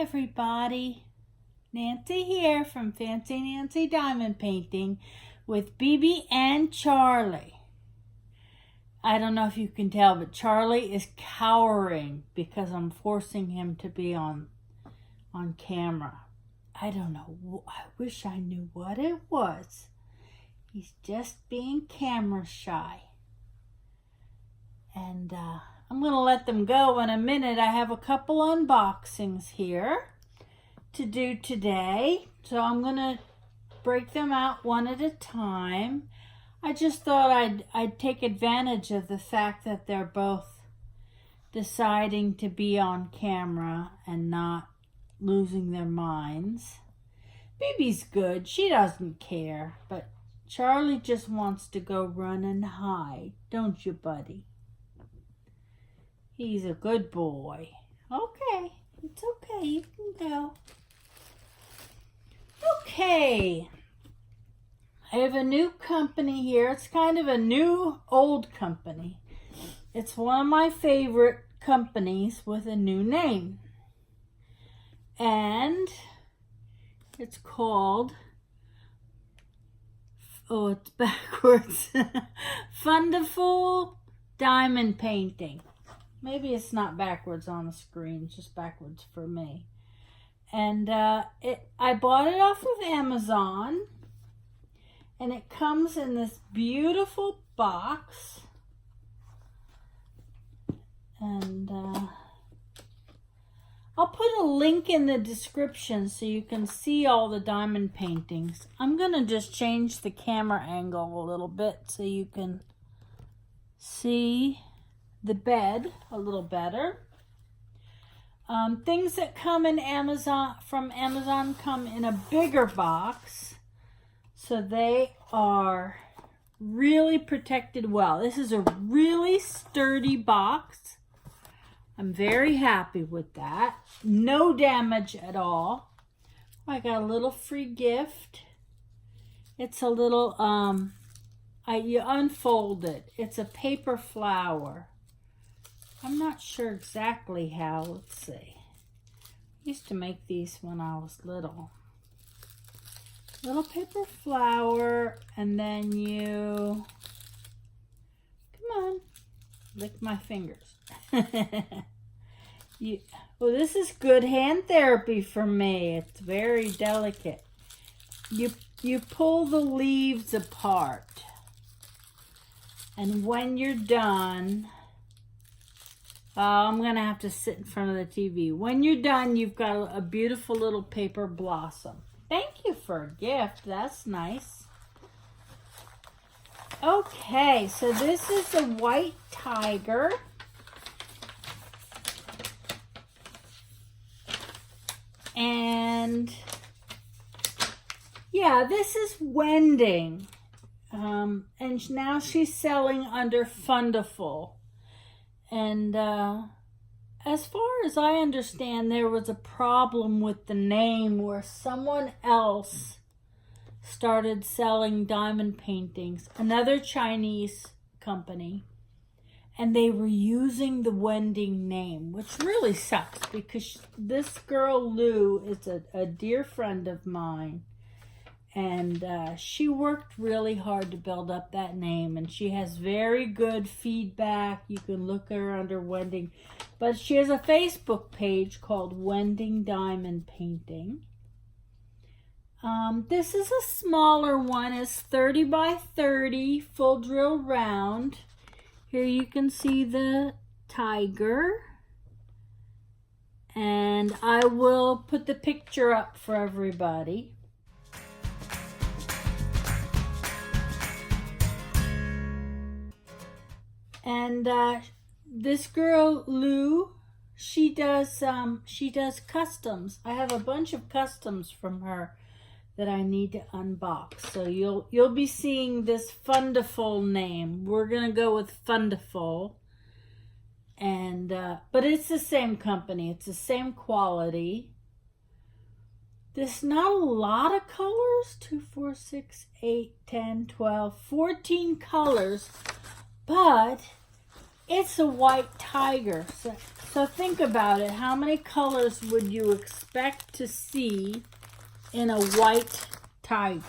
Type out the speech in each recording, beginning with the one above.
everybody. Nancy here from Fancy Nancy Diamond Painting with BB and Charlie. I don't know if you can tell, but Charlie is cowering because I'm forcing him to be on camera. I don't know. I wish I knew what it was. He's just being camera shy. And I'm going to let them go in a minute. I have a couple unboxings here to do today. So I'm going to break them out one at a time. I just thought I'd take advantage of the fact that they're both deciding to be on camera and not losing their minds. Bibi's good. She doesn't care. But Charlie just wants to go run and hide. Don't you, buddy? He's a good boy. Okay. It's okay. You can go. Okay. I have a new company here. It's kind of a new old company. It's one of my favorite companies with a new name. And it's called, oh, it's backwards, Fundaful Diamond Painting. Maybe it's not backwards on the screen, it's just backwards for me. And I bought it off of Amazon. And it comes in this beautiful box. And I'll put a link in the description so you can see all the diamond paintings. I'm going to just change the camera angle a little bit so you can see the bed a little better. Things that come in from Amazon come in a bigger box. So they are really protected well. This is a really sturdy box. I'm very happy with that. No damage at all. I got a little free gift. It's a little, you unfold it. It's a paper flower. I'm not sure exactly how. Let's see. I used to make these when I was little. Little paper flower, and then you, come on, lick my fingers. Well, this is good hand therapy for me. It's very delicate. You pull the leaves apart, and when you're done, I'm gonna have to sit in front of the TV. When you're done, you've got a beautiful little paper blossom. Thank you for a gift. That's nice. Okay, so this is a white tiger. And yeah, this is Wending. And now she's selling under Fundaful. And as far as I understand, there was a problem with the name where someone else started selling diamond paintings, another Chinese company, and they were using the Wending name, which really sucks because this girl, Lou, is a dear friend of mine, and she worked really hard to build up that name, and she has very good feedback. You can look her under Wending. But she has a Facebook page called Wending Diamond Painting. This is a smaller one. It's 30 by 30, full drill round. Here you can see the tiger. And I will put the picture up for everybody. And this girl, Lou, she does customs. I have a bunch of customs from her that I need to unbox. So you'll be seeing this Fundaful name. We're gonna go with Fundaful. And but it's the same company. It's the same quality. There's not a lot of colors. 2, 4, 6, 8, 10, 12, 14 colors. But it's a white tiger, so So think about it. How many colors would you expect to see in a white tiger?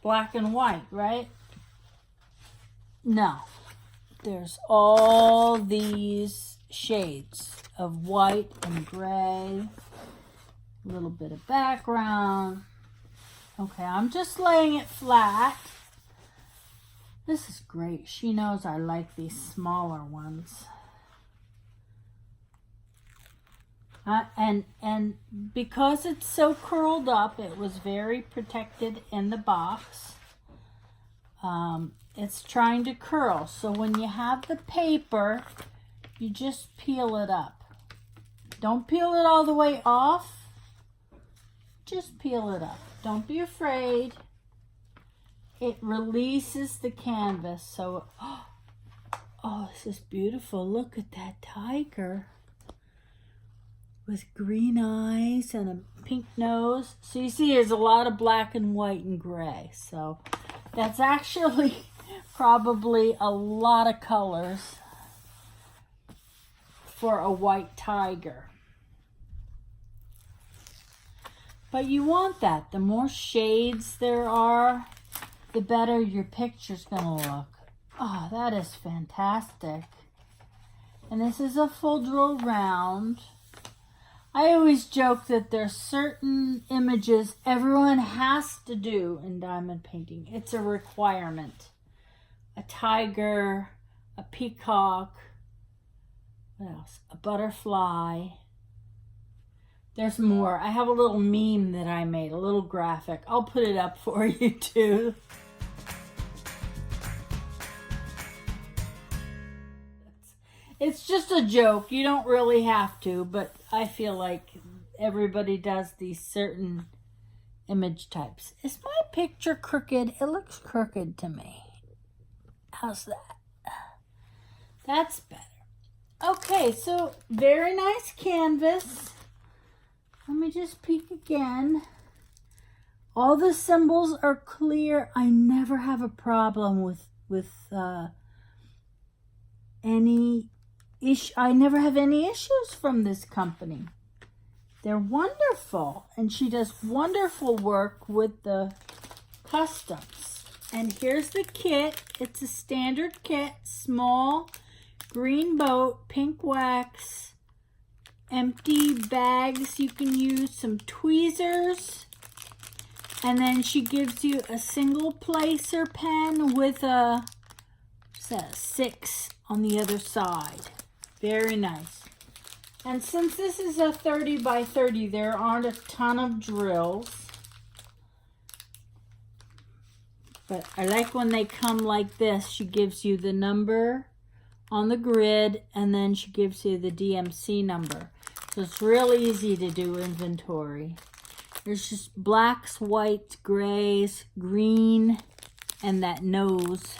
Black and white, right? No. There's all these shades of white and gray. A little bit of background. Okay, I'm just laying it flat. This is great. She knows I like these smaller ones. And because it's so curled up, it was very protected in the box. It's trying to curl. So when you have the paper, you just peel it up. Don't peel it all the way off. Just peel it up. Don't be afraid. It releases the canvas. So, oh, this is beautiful. Look at that tiger with green eyes and a pink nose. So you see there's a lot of black and white and gray. So that's actually probably a lot of colors for a white tiger. But you want that. The more shades there are, the better your picture's gonna look. Oh, that is fantastic. And this is a full drill round. I always joke that there's certain images everyone has to do in diamond painting. It's a requirement. A tiger, a peacock, what else? A butterfly. There's more. I have a little meme that I made, a little graphic. I'll put it up for you too. It's just a joke. You don't really have to, but I feel like everybody does these certain image types. Is my picture crooked? It looks crooked to me. How's that? That's better. Okay, so very nice canvas. Let me just peek again. All the symbols are clear. I never have a problem with any issue. I never have any issues from this company. They're wonderful, and she does wonderful work with the customs. And here's the kit. It's a standard kit, small green boat, pink wax, empty bags you can use, some tweezers, and then she gives you a single placer pen with a 6 on the other side. Very nice. And since this is a 30 by 30, there aren't a ton of drills. But I like when they come like this. She gives you the number on the grid, and then she gives you the DMC number. So it's real easy to do inventory. There's just blacks, whites, grays, green, and that nose.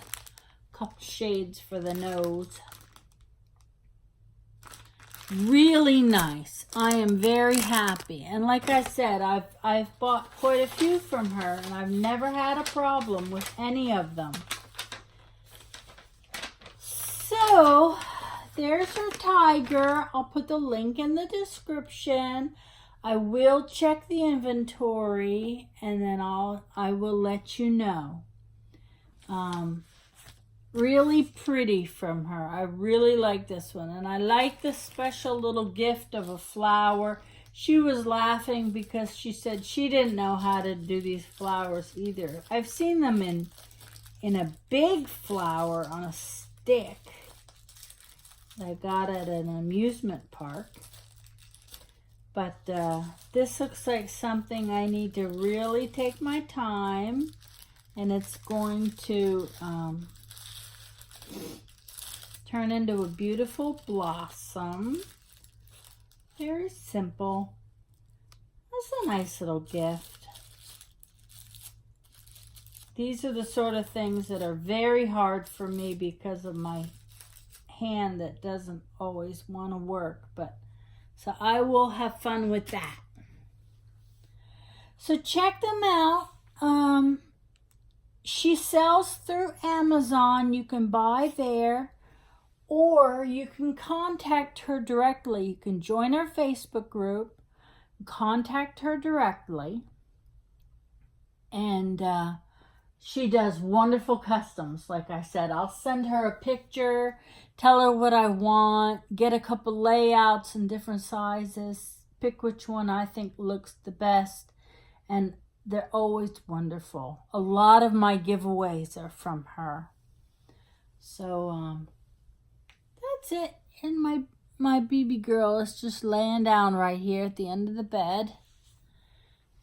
A couple shades for the nose. Really nice. I am very happy. And like I said, I've bought quite a few from her, and I've never had a problem with any of them. So there's her tiger. I'll put the link in the description. I will check the inventory, and then I will let you know. Really pretty from her. I really like this one. And I like the special little gift of a flower. She was laughing because she said she didn't know how to do these flowers either. I've seen them in a big flower on a stick that I got at an amusement park. But this looks like something I need to really take my time. And it's going to turn into a beautiful blossom. Very simple. That's a nice little gift. These are the sort of things that are very hard for me because of my hand that doesn't always want to work. But so I will have fun with that. So check them out. She sells through Amazon. You can buy there. or you can contact her directly. You can join her Facebook group, contact her directly, and she does wonderful customs. Like I said, I'll send her a picture, tell her what I want, get a couple layouts in different sizes, pick which one I think looks the best, and they're always wonderful. A lot of my giveaways are from her. So that's it. And my baby girl is just laying down right here at the end of the bed.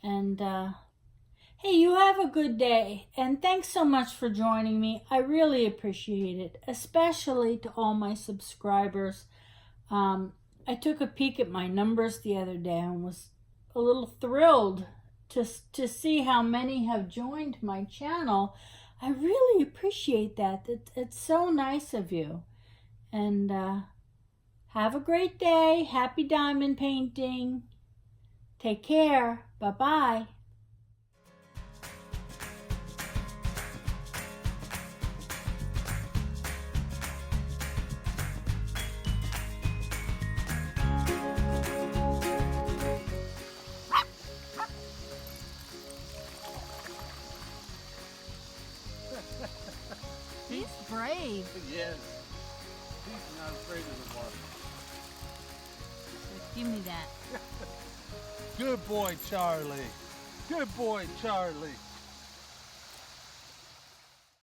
And hey, you have a good day. And thanks so much for joining me. I really appreciate it, especially to all my subscribers. I took a peek at my numbers the other day and was a little thrilled to see how many have joined my channel. I really appreciate that. It's so nice of you. And have a great day. Happy diamond painting. Take care. Bye-bye. He's brave. Yes. He's not afraid of the water. Give me that. Good boy, Charlie. Good boy, Charlie.